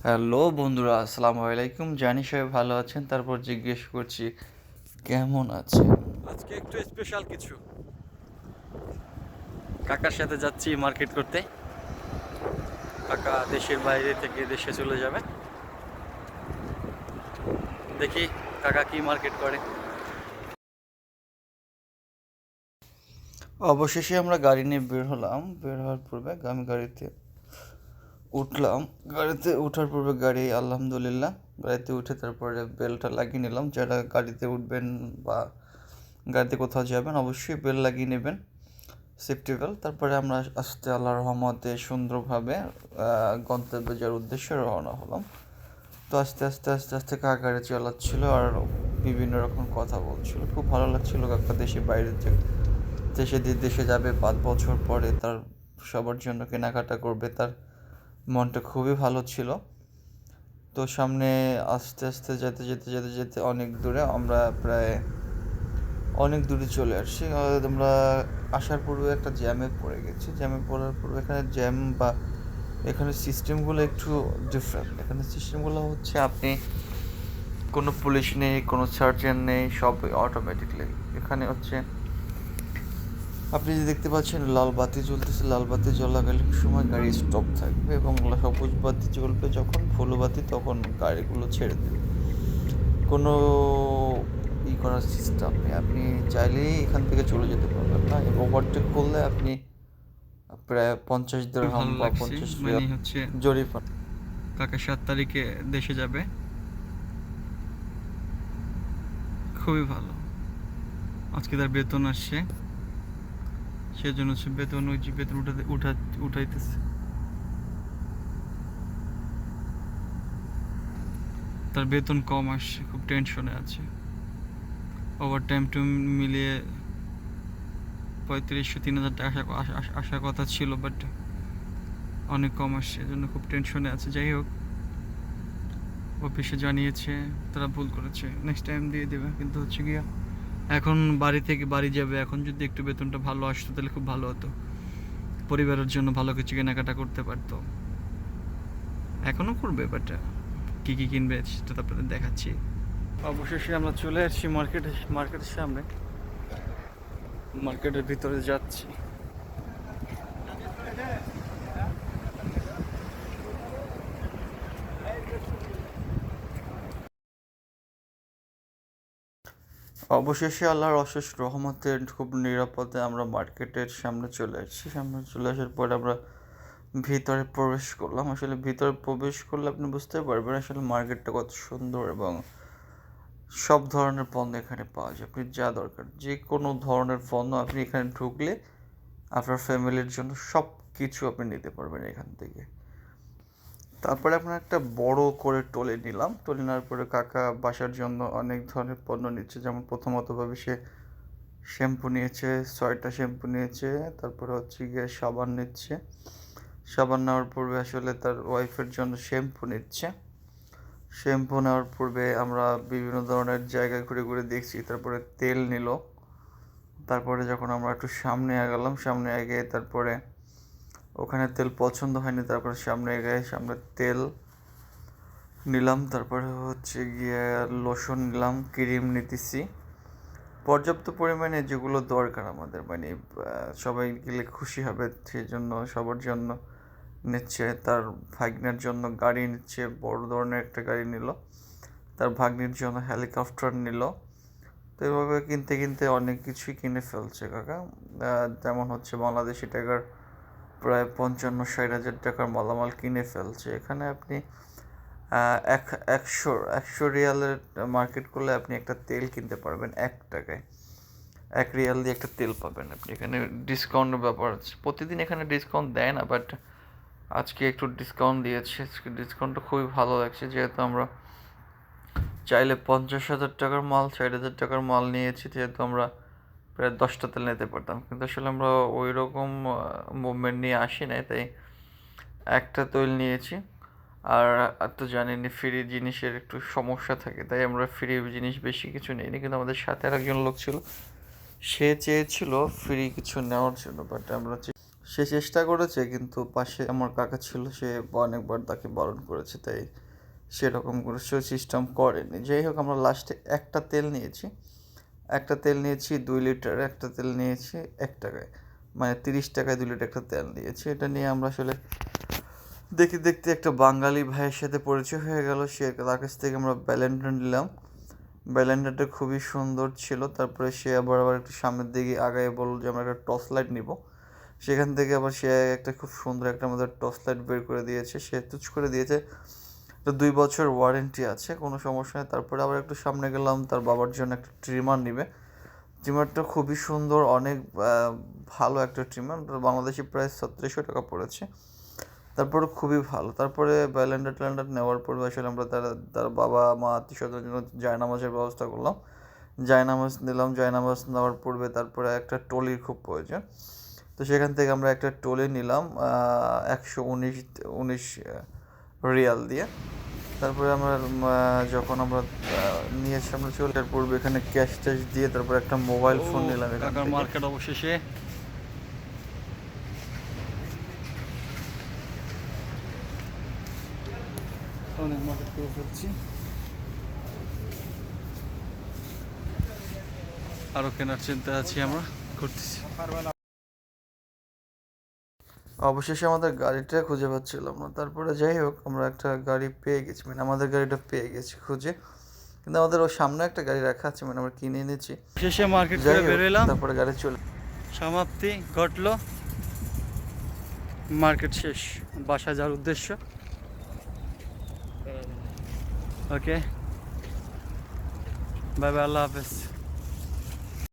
Hello বন্ধুরা, আসসালামু আলাইকুম। জানি সবাই ভালো আছেন, তারপর জিজ্ঞেস করছি কেমন আছেন। আজকে একটু স্পেশাল কিছু, কাকার সাথে যাচ্ছি মার্কেট করতে। কাকা দেশের বাইরে থেকে দেশে চলে যাবে, দেখি কাকা কি মার্কেট করে। অবশেষে আমরা গাড়ি নিয়ে বের হলাম। বের হওয়ার পূর্বে আমি গাড়িতে উঠলাম। গাড়িতে ওঠার পূর্বে গাড়ি আলহামদুলিল্লাহ গাড়িতে উঠে তারপরে বেলটা লাগিয়ে নিলাম। যারা গাড়িতে উঠবেন বা গাড়িতে কোথাও যাবেন অবশ্যই বেল লাগিয়ে নেবেন, সেফটি বেল্ট। তারপরে আমরা আস্তে আল্লাহর রহমতে সুন্দরভাবে গন্তব্যে যাওয়ার উদ্দেশ্যে রওনা হলাম। তো আস্তে আস্তে আস্তে আস্তে কাকা গাড়ি চালাচ্ছিল আর বিভিন্ন রকম কথা বলছিল। খুব ভালো লাগছিল। কাকা দেশে বাইরে দেশে যাবে 5 বছর পরে, তার সবার জন্য কেনাকাটা করবে, তার মনটা খুবই ভালো ছিল। তো সামনে আস্তে আস্তে যেতে যেতে যেতে যেতে অনেক দূরে আমরা প্রায় অনেক দূরে চলে আসছি। আমরা আসার পূর্বে একটা জ্যামে পড়ে গেছি। জ্যামে পড়ার পূর্বে এখানে জ্যাম বা এখানে সিস্টেমগুলো একটু ডিফারেন্ট। এখানে সিস্টেমগুলো হচ্ছে আপনি কোনো পুলিশ নেই, কোনো সার্জেন নেই, সব অটোমেটিকলি। এখানে হচ্ছে আপনি যে দেখতে পাচ্ছেন লাল বাতি জ্বলতেছে, লাল বাতি জ্বলাকালীন সময় গাড়ি স্টপ থাকবে এবং সবুজ বাতি জ্বলবে যখন, ফুল বাতি, তখন গাড়িগুলো ছেড়ে দেবে। কোনো করার সিস্টেম নেই। আপনি চাইলেই এখান থেকে চলে যেতে পারবেন না। ওভারটেক করলে আপনি প্রায় 50 দিরহাম ভালো বা লাগছে। 50 রিয়াল মানে হচ্ছে জরিমানা। কাকা 7 তারিখে দেশে যাবে, খুবই ভালো। আজকে তার বেতন আসছে, সেজন্য হচ্ছে বেতন ওই যে বেতন উঠাইতেছে। তার বেতন কম আসছে, খুব টেনশনে আছে। ওভার টাইম টু মিলিয়ে 3500-3000 টাকা আসার কথা ছিল, বাট অনেক কম আসছে, এজন্য খুব টেনশনে আছে। যাই হোক, অফিসে জানিয়েছে তারা ভুল করেছে, নেক্সট টাইম দিয়ে দেবে। কিন্তু হচ্ছে গিয়া এখন বাড়ি থেকে বাড়ি যাবে, এখন যদি একটু বেতনটা ভালো আসতো তাহলে খুব ভালো হতো, পরিবারের জন্য ভালো কিছু কেনাকাটা করতে পারতো। এখনও করবে, বাট কী কী কিনবে সেটা তো আপনাদের দেখাচ্ছি। অবশেষে আমরা চলে আসছি মার্কেটের সামনে। মার্কেটের ভিতরে যাচ্ছি। অবশেষে আল্লাহর অশেষ রহমতে খুব নিরাপদে আমরা মার্কেটের সামনে চলে আসছি। সামনে চলে আসার পর আমরা ভিতরে প্রবেশ করলাম। আসলে ভিতরে প্রবেশ করলে আপনি বুঝতে পারবেন আসলে মার্কেটটা কত সুন্দর এবং সব ধরনের পণ্য এখানে পাওয়া যায়। আপনি যা দরকার যে কোনো ধরনের পণ্য আপনি এখানে ঢুকলে আপনার ফ্যামিলির জন্য সব কিছু আপনি নিতে পারবেন এখান থেকে। তারপরে আপনার একটা বড় করে ট্রলি নিলাম। ট্রলি নেওয়ার পরে কাকা বাসার জন্য অনেক ধরনের পণ্য নিচ্ছে। যেমন প্রথমতভাবে সে শ্যাম্পু নিয়েছে, 6টা শ্যাম্পু নিয়েছে। তারপরে হচ্ছে গিয়ে সাবান নিচ্ছে। সাবান নেওয়ার পূর্বে আসলে তার ওয়াইফের জন্য শ্যাম্পু নিচ্ছে। শ্যাম্পু নেওয়ার পূর্বে আমরা বিভিন্ন ধরনের জায়গায় ঘুরে ঘুরে দেখছি। তারপরে তেল নিল। তারপরে যখন আমরা একটু সামনে এগোলাম, সামনে এগিয়ে তারপরে ওখানে তেল পছন্দ হয়নি, তারপরে সামনে এগিয়ে সামনে তেল নিলাম। তারপরে হচ্ছে গিয়ে লোশন নিলাম, ক্রিম নিতেছি পর্যাপ্ত পরিমাণে, যেগুলো দরকার আমাদের, মানে সবাই গেলে খুশি হবে সেই জন্য সবার জন্য নিচ্ছে। তার ভাগ্নের জন্য গাড়ি নিচ্ছে, বড় ধরনের একটা গাড়ি নিল। তার ভাগ্নির জন্য হেলিকপ্টার নিল। তো এভাবে কিনতে কিনতে অনেক কিছুই কিনে ফেলছে কাকা। যেমন হচ্ছে বাংলাদেশি টাকার প্রায় 55-60 হাজার টাকার মালামাল কিনে ফেলছে। এখানে আপনি এক 100 রিয়ালের মার্কেট করলে আপনি একটা তেল কিনতে পারবেন 1 টাকায়। 1 রিয়াল দিয়ে একটা তেল পাবেন আপনি। এখানে ডিসকাউন্টের ব্যাপার আছে, প্রতিদিন এখানে ডিসকাউন্ট দেয় না, বাট আজকে একটু ডিসকাউন্ট দিয়েছে। ডিসকাউন্টটা খুবই ভালো লাগছে, যেহেতু আমরা চাইলে 50,000 টাকার মাল, 60,000 টাকার মাল নিয়েছি, যেহেতু আমরা প্রায় 10টা তেল নিতে পারতাম, কিন্তু আসলে আমরা ওই রকম মুভমেন্ট নিয়ে আসি নাই, তাই একটা তেল নিয়েছি। আর তো জানেনই ফ্রি জিনিসের একটু সমস্যা থাকে, তাই আমরা ফ্রি জিনিস বেশি কিছু নিইনি। কিন্তু আমাদের সাথে আর একজন লোক ছিল, সে চেয়েছিল ফ্রি কিছু নেওয়ার জন্য, বাট আমরা সে চেষ্টা করেছে, কিন্তু পাশে আমার কাকা ছিল, সে অনেকবার তাকে বারণ করেছে, তাই সেরকম করে সে সিস্টেম করেনি। যাই হোক, আমরা লাস্টে একটা তেল নিয়েছি, 2 লিটার একটা তেল নিয়েছি 1 টাকায়, মানে 30 টাকায় 2 লিটার একটা তেল নিয়েছি। এটা নিয়ে আমরা আসলে দেখতে দেখতে একটা বাঙালি ভাইয়ের সাথে পরিচয় হয়ে গেল। তার কাছ থেকে আমরা ব্যালেন্ডার নিলাম। ব্যালেন্ডারটা খুবই সুন্দর ছিল। তারপরে সে আবার একটু সামনের দিকে আগায় বলল যে আমরা একটা টর্চ লাইট নিব। সেখান থেকে আবার সে একটা খুব সুন্দর একটা আমাদের টর্চ লাইট বের করে দিয়েছে, সে তুচ করে দিয়েছে। তো 2 বছর ওয়ারেন্টি আছে, কোনো সমস্যা নেই। তারপরে আবার একটু সামনে গেলাম, তার বাবার জন্য একটা ট্রিমার নিবে। ট্রিমারটা খুবই সুন্দর, অনেক ভালো একটা ট্রিমার, বাংলাদেশি প্রায় 3700 টাকা পড়েছে। তারপরে খুবই ভালো। তারপরে ব্যালেন্ডার নেওয়ার পর আসলে আমরা তার বাবা মা আত্মীয়স্বজনের জন্য জায়নামাজের ব্যবস্থা করলাম। জায়নামাজ নিলাম। জায়নামাজ নেওয়ার পূর্বে তারপরে একটা টলির খুব প্রয়োজন, তো সেখান থেকে আমরা একটা টলি নিলাম 119 রিয়াল দিয়ে। তারপরে আমরা যখন আমরা নিয়েছি, আমরা চলে পূর্বে এখানে ক্যাশ ট্যাশ দিয়ে তারপর একটা মোবাইল ফোন নিলাম এখান কাকার থেকে। মার্কেট অবশেষে অনেক মার্কেট করে ফেলছি, আরো কেনার চিন্তা আছি, আমরা করতেছি। অবশেষে আমাদের গাড়িটা খুঁজে পাচ্ছিলাম না। তারপরে যাই হোক, আমরা একটা গাড়ি পেয়ে গেছি, মানে আমাদের গাড়িটা পেয়ে গেছি খুঁজে, কিন্তু আমাদের ওর সামনে একটা গাড়ি রাখা আছে, মানে আমরা কিনে এনেছি। শেষে মার্কেট যাই করে হোক, বেরোলাম, তারপরে গাড়ি চলে। সমাপ্তি ঘটলো, মার্কেট শেষ, বাসায় যাওয়ার উদ্দেশ্য। ওকে, বাই বাই, আল্লাহ হাফেজ।